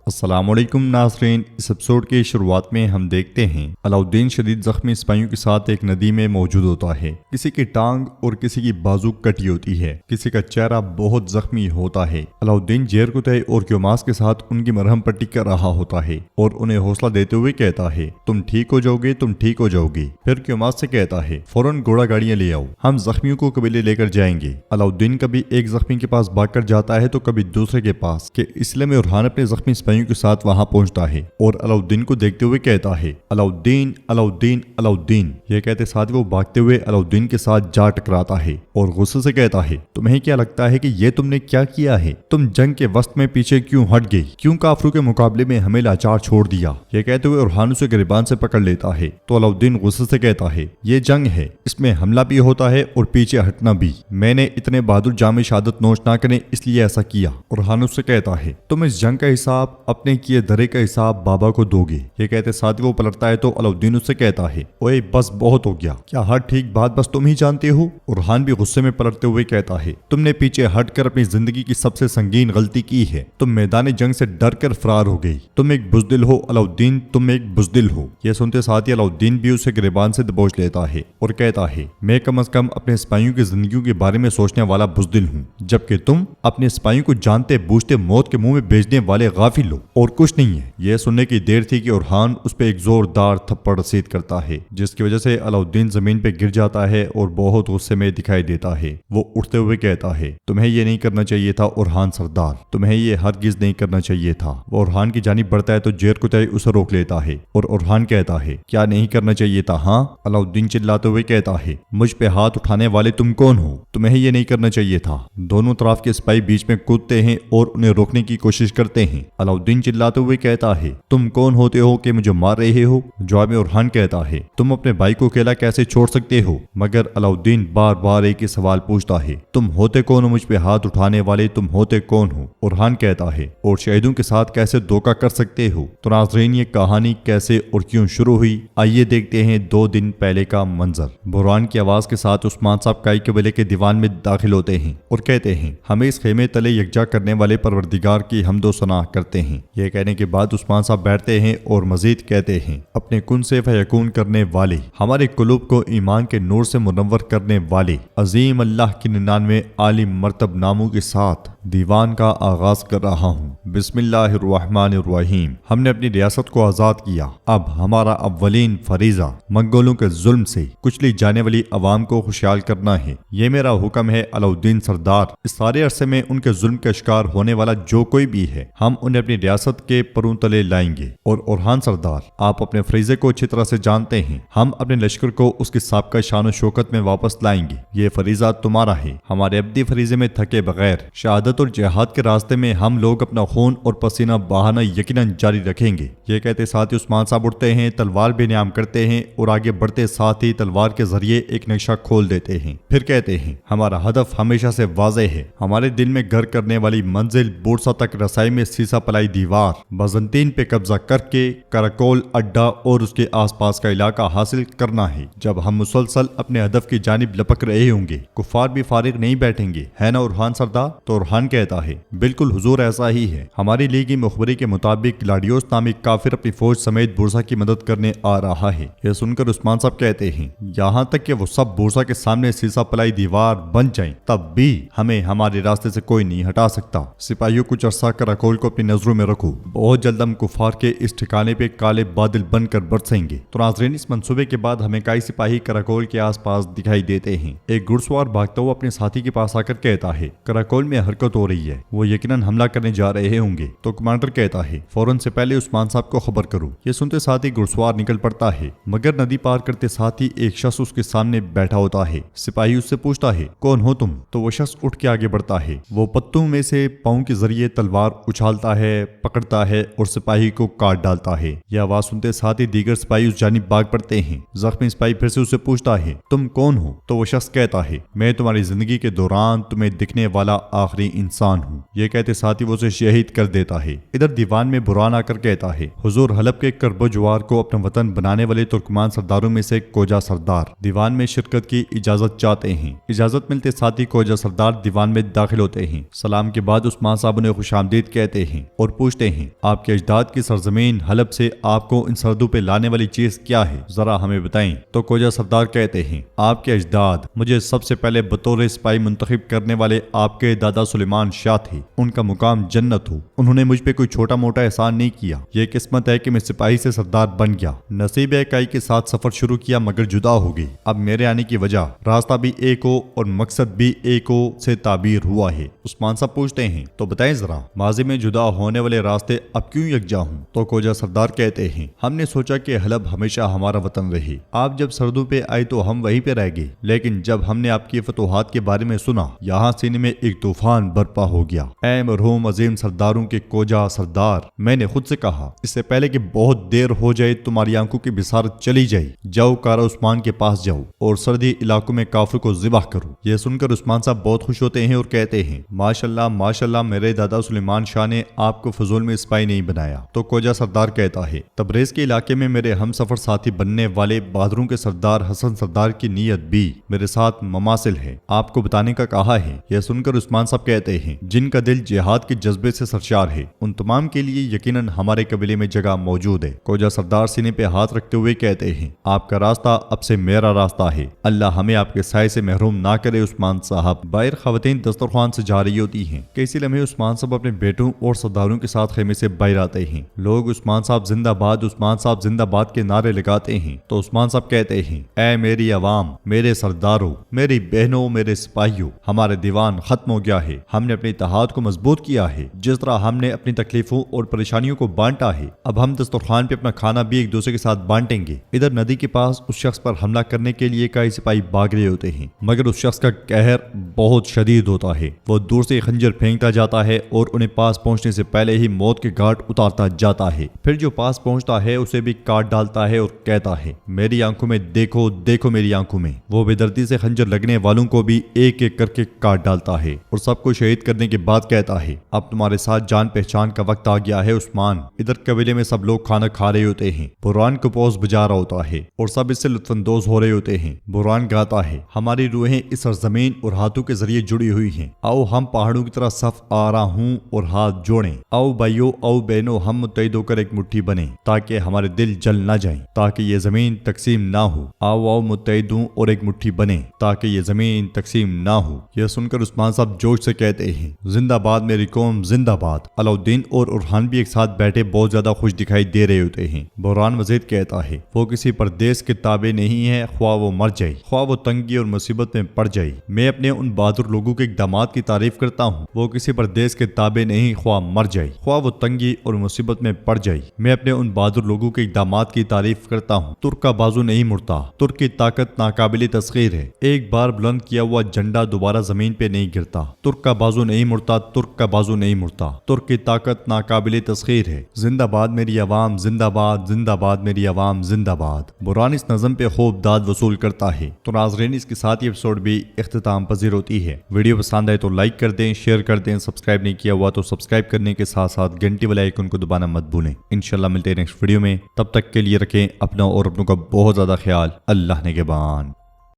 السلام علیکم ناظرین، اس ایپیسوڈ کی شروعات میں ہم دیکھتے ہیں علاؤالدین شدید زخمی سپاہیوں کے ساتھ ایک ندی میں موجود ہوتا ہے۔ کسی کی ٹانگ اور کسی کی بازو کٹی ہوتی ہے، کسی کا چہرہ بہت زخمی ہوتا ہے۔ علاؤالدین جیر کتے اور کیوماس کے ساتھ ان کی مرہم پٹی کر رہا ہوتا ہے اور انہیں حوصلہ دیتے ہوئے کہتا ہے تم ٹھیک ہو جاؤ گے، تم ٹھیک ہو جاؤ گے۔ پھر کیوماس سے کہتا ہے فوراً گھوڑا گاڑیاں لے آؤ، ہم زخمیوں کو قبیلے لے کر جائیں گے۔ علاؤالدین کبھی ایک زخمی کے پاس بھاگ کر جاتا ہے تو کبھی دوسرے کے پاس کہ اسلے میں اورحان اپنے زخمی سپاہیوں کے ساتھ وہاں پہنچتا ہے اور علاؤالدین کو دیکھتے ہوئے کہتا ہے علاؤالدین علاؤالدین علاؤالدین۔ یہ کہتے ساتھ وہ بھاگتے ہوئے علاؤالدین کے ساتھ جا ٹکراتا ہے اور غصے سے کہتا ہے تمہیں کیا لگتا ہے کہ یہ تم نے کیا کیا ہے؟ تم جنگ کے وسط میں پیچھے کیوں ہٹ گئی؟ کیوں کافروں کے مقابلے میں ہمیں لاچار چھوڑ دیا؟ یہ کہتے ہوئے اورحان اسے گریبان سے پکڑ لیتا ہے تو علاؤالدین غصے سے کہتا ہے یہ جنگ ہے، اس میں حملہ بھی ہوتا ہے اور پیچھے ہٹنا بھی۔ میں نے اتنے بہادر جام شہادت نوش نہ کریں اس لیے ایسا کیا۔ اورحان اس سے کہتا ہے تم اس جنگ کا حساب اپنے کیے دھرے کا حساب بابا کو دو گے۔ یہ کہتے ساتھ وہ پلٹتا ہے تو علاؤالدین اس سے کہتا ہے اوے بس بہت ہو گیا، کیا ہر ٹھیک بات بس تم ہی جانتے ہو؟ اورحان بھی غصے میں پلٹتے ہوئے کہتا ہے تم نے پیچھے ہٹ کر اپنی زندگی کی سب سے سنگین غلطی کی ہے، تم میدان جنگ سے ڈر کر فرار ہو گئی، تم ایک بزدل ہو علاؤالدین، تم ایک بزدل ہو۔ یہ سنتے ساتھ ہی علاؤالدین بھی اسے گریبان سے دبوچ لیتا ہے اور کہتا ہے میں کم از کم اپنے سپاہیوں کی زندگیوں کے بارے میں سوچنے والا بزدل ہوں، جبکہ تم اپنے سپاہیوں کو جانتے بوجھتے موت کے منہ میں بھیجنے والے غافل ہو اور کچھ نہیں ہے۔ یہ سننے کی دیر تھی کہ اورحان اس پہ ایک زوردار تھپڑ رسید کرتا ہے جس کی وجہ سے علاؤالدین زمین پہ گر جاتا ہے اور بہت غصے میں دکھائی دیتا ہے۔ وہ اٹھتے ہوئے کہتا ہے تمہیں یہ نہیں کرنا چاہیے تھا اورحان سردار، تمہیں یہ ہرگز نہیں کرنا چاہیے تھا۔ وہ اورحان کی جانب بڑھتا ہے تو جیر کتائی اسے روک لیتا ہے اور اورحان کہتا ہے کیا نہیں کرنا چاہیے تھا ہاں؟ علاؤالدین چلاتے ہوئے کہتا ہے مجھ پہ ہاتھ اٹھانے والے تم کون ہو؟ تمہیں یہ نہیں کرنا چاہیے تھا۔ دونوں طرف کے سپاہی بیچ میں کودتے ہیں اور انہیں روکنے کی کوشش کرتے ہیں۔ علاؤالدین چلاتے ہوئے کہتا ہے تم کون ہوتے ہو کہ مجھے مار رہے ہو؟ جواب میں اورحان کہتا ہے تم اپنے بھائی کو اکیلا کیسے چھوڑ سکتے ہو؟ مگر علاؤالدین بار بار ایک ہی سوال پوچھتا ہے تم ہوتے کون ہو مجھ پہ ہاتھ اٹھانے والے، تم ہوتے کون ہو؟ اورحان کہتا ہے اور شہیدوں کے ساتھ کیسے دھوکہ کر سکتے ہو؟ تو ناظرین یہ کہانی کیسے اور کیوں شروع ہوئی، آئیے دیکھتے ہیں 2 دن پہلے کا منظر۔ بحران کی آواز کے ساتھ عثمان صاحب کائی قبیلے کے دیوان میں داخل ہوتے ہیں اور کہتے ہیں ہمیں اس خیمے تلے یکجا کرنے والے پروردگار کی حمد و ثنا کرتے ہیں۔ یہ کہنے کے بعد عثمان صاحب بیٹھتے ہیں اور مزید کہتے ہیں اپنے کن سے فیکون کرنے والے، ہمارے قلوب کو ایمان کے نور سے منور کرنے والے، عظیم اللہ کی 99 عالی مرتب ناموں کے ساتھ دیوان کا آغاز کر رہا ہوں۔ بسم اللہ الرحمن الرحیم۔ ہم نے اپنی ریاست کو آزاد کیا، اب ہمارا اولین فریضہ منگولوں کے ظلم سے کچلی جانے والی عوام کو خوشحال کرنا ہے۔ یہ میرا حکم ہے علاؤالدین سردار، اس سارے عرصے میں ان کے ظلم کا شکار ہونے والا جو کوئی بھی ہے ہم انہیں اپنی ریاست کے پروں تلے لائیں گے۔ اور اورحان سردار آپ اپنے فریضے کو اچھی طرح سے جانتے ہیں، ہم اپنے لشکر کو اس کی سابقہ شان و شوکت میں واپس لائیں گے۔ یہ فریضہ تمہارا ہے۔ ہمارے ابدی فریضے میں تھکے بغیر شہادت اور جہاد کے راستے میں ہم لوگ اپنا خون اور پسینہ بہانا یقیناً جاری رکھیں گے۔ یہ کہتے ساتھ ہی عثمان صاحب اٹھتے ہیں، تلوار بے نیام کرتے ہیں اور آگے بڑھتے ساتھ ہی تلوار کے ذریعے ایک نقشہ کھول دیتے ہیں۔ پھر کہتے ہیں ہمارا ہدف ہمیشہ سے واضح ہے، ہمارے دل میں گھر کرنے والی منزل بورسا تک رسائی میں سیسا پلائی دیوار بازنطین پہ قبضہ کر کے کراکول اڈا اور اس کے آس پاس کا علاقہ حاصل کرنا ہے۔ جب ہم مسلسل اپنے ہدف کی جانب لپک رہے ہوں گے کفار بھی فارغ نہیں بیٹھیں گے، ہے نا اورحان سردار؟ تو اورحان کہتا ہے بالکل حضور ایسا ہی ہے۔ ہماری لیگی مخبری کے مطابق گلاڈیوس نامی کافر اپنی فوج سمیت بورسا کی مدد کرنے آ رہا ہے۔ یہ سن کر عثمان صاحب کہتے ہیں یہاں تک کہ وہ سب بورسا کے سامنے سیسا پلائی دیوار بن جائیں تب بھی ہمیں ہمارے راستے سے کوئی نہیں ہٹا سکتا۔ سپاہیوں کچھ عرصہ کراکول کو اپنی نظروں میں رکھو، بہت جلد ہم کفار کے اس ٹھکانے پہ کالے بادل بن کر برسیں گے۔ تو ناظرین اس منصوبے کے بعد ہمیں کئی سپاہی کراکول کے آس پاس دکھائی دیتے ہیں۔ ایک گھڑ سوار بھاگتا ہوا اپنے ساتھی کے پاس آ کر کہتا ہے کراکول میں حرکت ہو رہی ہے، وہ یقیناً حملہ کرنے جا رہے ہوں گے۔ تو کمانڈر کہتا ہے فوراً سے پہلے عثمان صاحب کو خبر کرو۔ یہ سنتے ساتھ ہی گھڑ سوار نکل پڑتا ہے، مگر ندی پار کرتے ساتھ ہی ایک شخص اس کے سامنے بیٹھا ہوتا ہے۔ سپاہی اس سے پوچھتا ہے کون ہو تم؟ تو وہ شخص اٹھ کے آگے بڑھتا ہے، وہ پتوں میں سے پاؤں کے ذریعے تلوار اچھالتا ہے، پکڑتا ہے اور سپاہی کو کاٹ ڈالتا ہے۔ یہ آواز سنتے ساتھ ہی دیگر سپاہی اس جانب بھاگ پڑتے ہیں۔ زخمی سپاہی پھر سے اسے پوچھتا ہے تم کون ہو؟ تو وہ شخص کہتا ہے میں تمہاری زندگی کے دوران تمہیں دکھنے والا آخری انسان ہوں۔ یہ کہتے ساتھ ہی وہ اسے شہید کر دیتا ہے۔ ادھر دیوان میں بحران آ کر کہتا ہے حضور حلب کے کرب و جوار کو اپنا وطن بنانے والے ترکمان سرداروں میں سے کوجا سردار دیوان میں شرکت کی اجازت چاہتے ہیں۔ اجازت ملتے ساتھ ہی کوجا سردار دیوان میں داخل ہوتے ہیں۔ سلام کے بعد عثمان صاحب انہیں خوش آمدید کہتے ہیں اور پوچھتے ہیں آپ کے اجداد کی سرزمین حلب سے آپ کو ان سردوں پہ لانے والی چیز کیا ہے، ذرا ہمیں بتائیں۔ تو کوجا سردار کہتے ہیں آپ کے اجداد مجھے سب سے پہلے بطور سپاہی منتخب کرنے والے آپ کے دادا سلیمان شاہ تھے، ان کا مقام جنت ہو، انہوں نے مجھ پہ کوئی چھوٹا موٹا احسان نہیں کیا، یہ قسمت ہے کہ میں سپاہی سے سردار بن گیا، نصیب اکائی کے ساتھ سفر شروع کیا مگر جدا ہو گئی، اب میرے آنے کی وجہ راستہ بھی ایک ہو اور مقصد بھی ایک ہو سے تعبیر ہوا ہے۔ عثمان صاحب پوچھتے ہیں تو بتائیں ذرا ماضی میں جدا ہونے والے راستے اب کیوں یکجا ہوں؟ تو کوجا سردار کہتے ہیں ہم نے سوچا کہ حلب ہمیشہ ہمارا وطن رہے، آپ جب سردوں پہ آئے تو ہم وہیں پہ رہ گئے، لیکن جب ہم نے آپ کی فتوحات کے بارے میں سنا یہاں سینے میں ایک طوفان برپا ہو گیا۔ اے مرحوم عظیم سرداروں کے کوجا سردار، میں نے خود سے کہا اس سے پہلے کہ بہت دیر ہو جائے تمہاری آنکھوں کی بصارت چلی جائے، جاؤ کارا عثمان کے پاس جاؤ اور سردی علاقوں میں کافر کو ذبح کرو۔ یہ سن کر عثمان صاحب بہت خوش ہوتے ہیں اور کہتے ہیں ماشاءاللہ میرے دادا سلیمان شاہ نے آپ کو فضول میں سپاہی نہیں بنایا۔ تو کوجا سردار کہتا ہے تبریز کے علاقے میں میرے ہم سفر ساتھی بننے والے بہادروں کے سردار حسن سردار کی نیت بھی میرے ساتھ مماثل ہے، آپ کو بتانے کا کہا ہے۔ یہ سن کر عثمان صاحب کہتے ہیں جن کا دل جہاد کے جذبے سے سرشار ہے ان تمام کے لیے یقیناً ہمارے قبیلے میں جگہ موجود ہے۔ کوجا سردار سینے پہ ہاتھ رکھتے ہوئے کہتے ہیں آپ کا راستہ اب سے میرا راستہ ہے، اللہ ہمیں آپ کے سائے سے محروم نہ کرے۔ عثمان صاحب باہر خواتین دسترخوان سے جا رہی ہوتی ہیں کہ اسی لمحے عثمان صاحب اپنے بیٹوں اور سرداروں کے ساتھ خیمے سے باہر آتے ہیں، لوگ عثمان صاحب زندہ باد عثمان صاحب زندہ باد کے نعرے لگاتے ہیں۔ تو عثمان صاحب کہتے ہیں اے میری عوام، میرے سرداروں، میری بہنوں، میرے سپاہیوں، ہمارے دیوان ختم ہو گیا ہے، ہم نے اپنے اتحاد کو مضبوط کیا ہے، جس طرح ہم نے اپنی تکلیفوں اور پریشانیوں کو بانٹا ہے اب ہم دسترخوان پہ اپنا کھانا بھی ایک دوسرے کے ساتھ بانٹیں گے۔ ادھر ندی کے پاس اس شخص پر حملہ کرنے کے لیے کئی سپاہی بھاگ رہے ہوتے ہیں مگر اس شخص کا قہر بہت شدید ہوتا ہے، وہ دور سے خنجر پھینکتا جاتا ہے اور انہیں پاس پہنچنے سے پہلے ہی موت کے گھاٹ اتارتا جاتا ہے، پھر جو پاس پہنچتا ہے اسے بھی کاٹ ڈالتا ہے اور کہتا ہے میری آنکھوں میں دیکھو دیکھو میری آنکھوں میں، وہ بے دردی سے خنجر لگنے والوں کو بھی ایک ایک کر کے کاٹ ڈالتا ہے اور سب کو شہید کرنے کے بعد کہتا ہے اب تمہارے ساتھ جان پہچان کا وقت آ گیا ہے عثمان۔ ادھر قبیلے میں سب لوگ کھانا کھا رہے ہوتے ہیں، بران کو پوز بجا رہا ہوتا ہے اور سب اس سے لطف اندوز ہو رہے ہوتے ہیں۔ بران گاتا ہے ہماری روحیں اس سرزمین اور ہاتھوں کے ذریعے جڑی ہوئی ہیں، آؤ ہم پہاڑوں کی طرح صف آ رہا ہوں اور ہاتھ جوڑیں، آؤ بھائیو آؤ بہنوں ہم متحد ہو کر ایک مٹھی بنیں تاکہ ہمارے دل جل نہ جائیں، تاکہ یہ زمین تقسیم نہ ہو، آؤ آؤ متحد ہوں اور ایک مٹھی بنیں تاکہ یہ زمین تقسیم نہ ہو۔ یہ سن کر عثمان صاحب جوش سے کہتے ہیں زندہ باد میری قوم زندہ باد۔ علاؤالدین اور ارحان بھی ایک ساتھ بیٹھے بہت زیادہ خوش دکھائی دے رہے ہوتے ہیں۔ بحران مزید کہتا ہے وہ کسی پردیس کے تابع نہیں ہے، خواہ وہ مر جائے، خواہ وہ تنگی اور مصیبت میں پڑ جائے۔ میں اپنے ان بہادر لوگوں کے اقدامات کی تعریف کرتا ہوں، وہ کسی پردیس کے تابع نہیں، خواہ مر جائے، خواہ وہ تنگی اور مصیبت میں پڑ جائے۔ میں اپنے ان بہادر لوگوں کے اقدامات کی تعریف کرتا ہوں۔ ترک کا بازو نہیں مڑتا، ترک کی طاقت ناقابل تسخیر ہے، ایک بار بلند کیا ہوا جھنڈا دوبارہ زمین پہ نہیں گرتا۔ ترک کا بازو نہیں مڑتا، ترک کا بازو نہیں مڑتا، ترک کی طاقت ناقابل تسخیر ہے۔ زندہ باد میری عوام زندہ باد، زندہ باد میری عوام زندہ باد۔ بران اس نظم پہ خوب داد وصول کرتا ہے۔ تو ناظرین اس کے ساتھ یہ ایپیسوڈ بھی اختتام پذیر ہوتی ہے۔ ویڈیو پسند آئے تو لائک کر دیں، شیئر کر دیں، سبسکرائب نہیں کیا ہوا تو سبسکرائب کرنے کے ساتھ ساتھ گھنٹی والے آئیکن کو دبانا مت بھولیں۔ انشاءاللہ ملتے ہیں نیکسٹ ویڈیو میں، تب تک کے لیے رکھیں اپنا اور اپنوں کا بہت زیادہ خیال۔ اللہ نگہبان۔